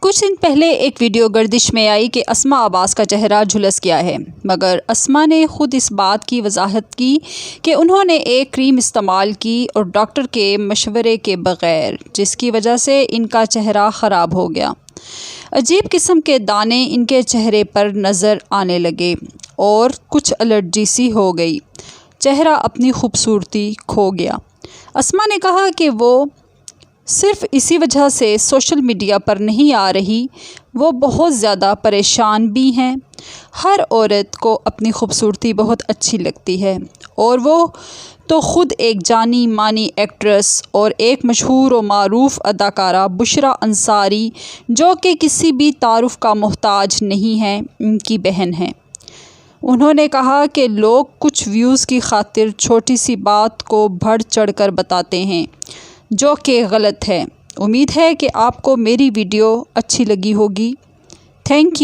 کچھ دن پہلے ایک ویڈیو گردش میں آئی کہ اسماء عباس کا چہرہ جھلس گیا ہے، مگر اسماء نے خود اس بات کی وضاحت کی کہ انہوں نے ایک کریم استعمال کی اور ڈاکٹر کے مشورے کے بغیر، جس کی وجہ سے ان کا چہرہ خراب ہو گیا۔ عجیب قسم کے دانے ان کے چہرے پر نظر آنے لگے اور کچھ الرجی سی ہو گئی، چہرہ اپنی خوبصورتی کھو گیا۔ اسماء نے کہا کہ وہ صرف اسی وجہ سے سوشل میڈیا پر نہیں آ رہی، وہ بہت زیادہ پریشان بھی ہیں۔ ہر عورت کو اپنی خوبصورتی بہت اچھی لگتی ہے، اور وہ تو خود ایک جانی مانی ایکٹریس اور ایک مشہور و معروف اداکارہ بشریٰ انصاری، جو کہ کسی بھی تعارف کا محتاج نہیں ہیں، ان کی بہن ہیں۔ انہوں نے کہا کہ لوگ کچھ ویوز کی خاطر چھوٹی سی بات کو بڑھ چڑھ کر بتاتے ہیں، جو کہ غلط ہے۔ امید ہے کہ آپ کو میری ویڈیو اچھی لگی ہوگی۔ Thank you.